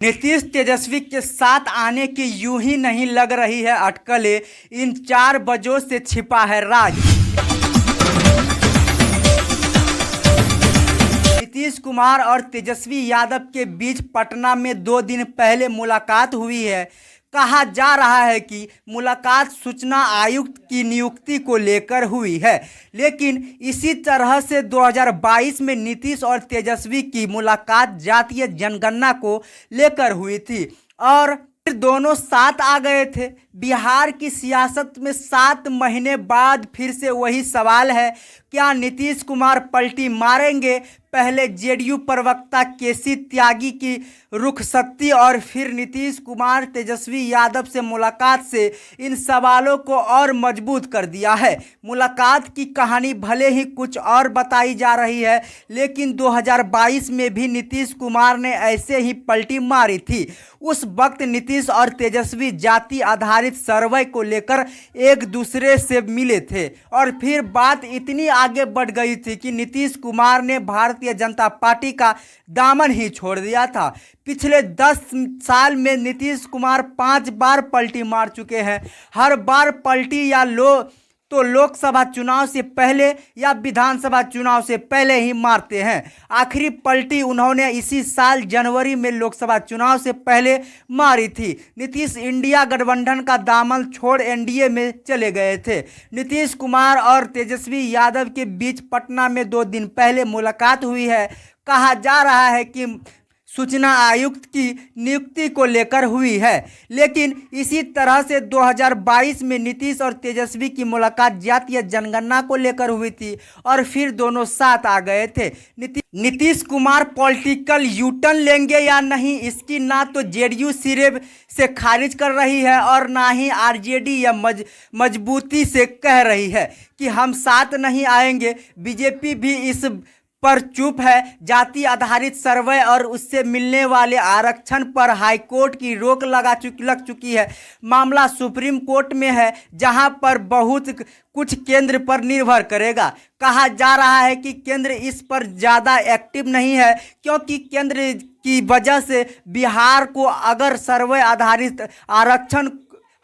नीतीश तेजस्वी के साथ आने की यूं ही नहीं लग रही है अटकलें, इन 4 वजहों से छिपा है राज। नीतीश कुमार और तेजस्वी यादव के बीच पटना में 2 दिन पहले मुलाकात हुई है। कहा जा रहा है कि मुलाकात सूचना आयुक्त की नियुक्ति को लेकर हुई है, लेकिन इसी तरह से 2022 में नीतीश और तेजस्वी की मुलाकात जातीय जनगणना को लेकर हुई थी और फिर दोनों साथ आ गए थे। बिहार की सियासत में 7 महीने बाद फिर से वही सवाल है, क्या नीतीश कुमार पलटी मारेंगे? पहले जेडीयू प्रवक्ता केसी त्यागी की रुखसती और फिर नीतीश कुमार तेजस्वी यादव से मुलाकात से इन सवालों को और मजबूत कर दिया है। मुलाकात की कहानी भले ही कुछ और बताई जा रही है, लेकिन 2022 में भी नीतीश कुमार ने ऐसे ही पलटी मारी थी। उस वक्त नीतीश और तेजस्वी जाति आधारित सर्वे को लेकर एक दूसरे से मिले थे और फिर बात इतनी आगे बढ़ गई थी कि नीतीश कुमार ने भारतीय जनता पार्टी का दामन ही छोड़ दिया था। पिछले 10 साल में नीतीश कुमार 5 बार पलटी मार चुके हैं। हर बार पलटी या लोकसभा चुनाव से पहले या विधानसभा चुनाव से पहले ही मारते हैं। आखिरी पलटी उन्होंने इसी साल जनवरी में लोकसभा चुनाव से पहले मारी थी। नीतीश इंडिया गठबंधन का दामन छोड़ एनडीए में चले गए थे। नीतीश कुमार और तेजस्वी यादव के बीच पटना में 2 दिन पहले मुलाकात हुई है। कहा जा रहा है कि सूचना आयुक्त की नियुक्ति को लेकर हुई है, लेकिन इसी तरह से 2022 में नीतीश और तेजस्वी की मुलाकात जातीय जनगणना को लेकर हुई थी और फिर दोनों साथ आ गए थे। नीतीश कुमार पॉलिटिकल यूटर्न लेंगे या नहीं, इसकी ना तो जेडीयू सिरे से खारिज कर रही है और ना ही आरजेडी या मजबूती से कह रही है कि हम साथ नहीं आएंगे। बीजेपी भी इस पर चुप है। जाति आधारित सर्वे और उससे मिलने वाले आरक्षण पर हाईकोर्ट की रोक लग चुकी है। मामला सुप्रीम कोर्ट में है, जहां पर बहुत कुछ केंद्र पर निर्भर करेगा। कहा जा रहा है कि केंद्र इस पर ज़्यादा एक्टिव नहीं है, क्योंकि केंद्र की वजह से बिहार को अगर सर्वे आधारित आरक्षण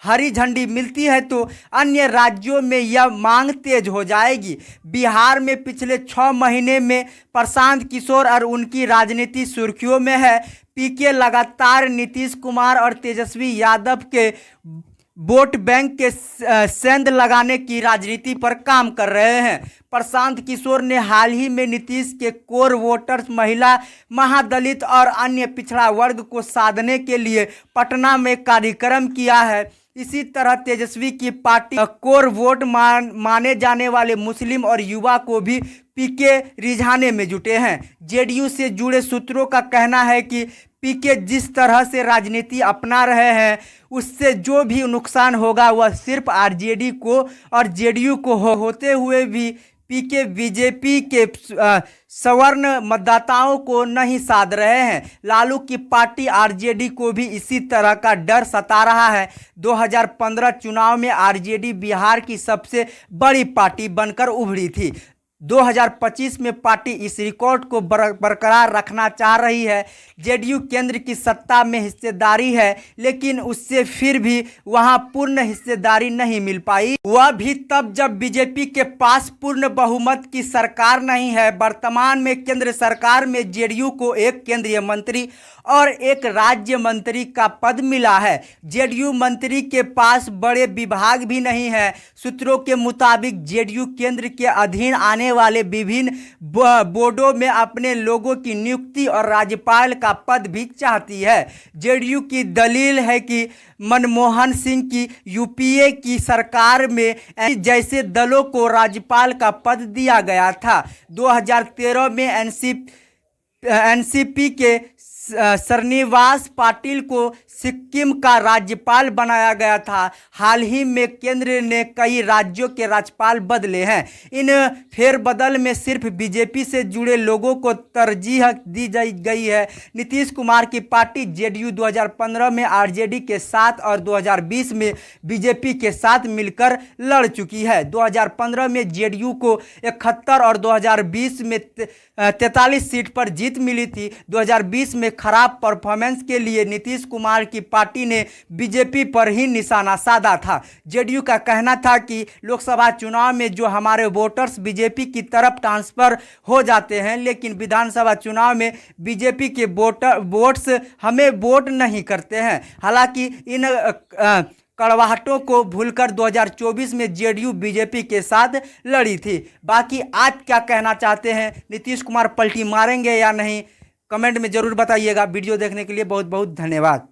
हरी झंडी मिलती है तो अन्य राज्यों में यह मांग तेज हो जाएगी। बिहार में पिछले 6 महीने में प्रशांत किशोर और उनकी राजनीति सुर्खियों में है। पीके लगातार नीतीश कुमार और तेजस्वी यादव के वोट बैंक के सेंध लगाने की राजनीति पर काम कर रहे हैं। प्रशांत किशोर ने हाल ही में नीतीश के कोर वोटर्स, महिला, महादलित और अन्य पिछड़ा वर्ग को साधने के लिए पटना में कार्यक्रम किया है। इसी तरह तेजस्वी की पार्टी कोर वोट माने जाने वाले मुस्लिम और युवा को भी पीके रिझाने में जुटे हैं। जेडीयू से जुड़े सूत्रों का कहना है कि पीके जिस तरह से राजनीति अपना रहे हैं, उससे जो भी नुकसान होगा वह सिर्फ आरजेडी को और जेडीयू को होते हुए भी पीके बीजेपी के सवर्ण मतदाताओं को नहीं साध रहे हैं। लालू की पार्टी आरजेडी को भी इसी तरह का डर सता रहा है। 2015 चुनाव में आरजेडी बिहार की सबसे बड़ी पार्टी बनकर उभरी थी। 2025 में पार्टी इस रिकॉर्ड को बरकरार रखना चाह रही है। जेडीयू केंद्र की सत्ता में हिस्सेदारी है, लेकिन उससे फिर भी वहां पूर्ण हिस्सेदारी नहीं मिल पाई। वह भी तब जब बीजेपी के पास पूर्ण बहुमत की सरकार नहीं है। वर्तमान में केंद्र सरकार में जेडीयू को एक केंद्रीय मंत्री और एक राज्य मंत्री का पद मिला है। जेडीयू मंत्री के पास बड़े विभाग भी नहीं है। सूत्रों के मुताबिक जेडीयू केंद्र के अधीन आने वाले विभिन्न बोर्डों में अपने लोगों की नियुक्ति और राज्यपाल का पद भी चाहती है। जेडीयू की दलील है कि मनमोहन सिंह की यूपीए की सरकार में जैसे दलों को राज्यपाल का पद दिया गया था। 2013 में एनसीपी के श्रीनिवास पाटिल को सिक्किम का राज्यपाल बनाया गया था। हाल ही में केंद्र ने कई राज्यों के राज्यपाल बदले हैं। इन फेरबदल में सिर्फ बीजेपी से जुड़े लोगों को तरजीह दी गई है। नीतीश कुमार की पार्टी जेडीयू 2015 में आरजेडी के साथ और 2020 में बीजेपी के साथ मिलकर लड़ चुकी है। 2015 में जेडीयू को 71 और 2020 में 43 सीट पर जीत मिली थी। 2020 में खराब परफॉर्मेंस के लिए नीतीश कुमार की पार्टी ने बीजेपी पर ही निशाना साधा था। जेडीयू का कहना था कि लोकसभा चुनाव में जो हमारे वोटर्स बीजेपी की तरफ ट्रांसफर हो जाते हैं, लेकिन विधानसभा चुनाव में बीजेपी के वोट्स हमें वोट नहीं करते हैं। हालांकि इन कड़वाहटों को भूलकर 2024 में जेडीयू बीजेपी के साथ लड़ी थी। बाकी आज क्या कहना चाहते हैं, नीतीश कुमार पलटी मारेंगे या नहीं, कमेंट में ज़रूर बताइएगा। वीडियो देखने के लिए बहुत बहुत धन्यवाद।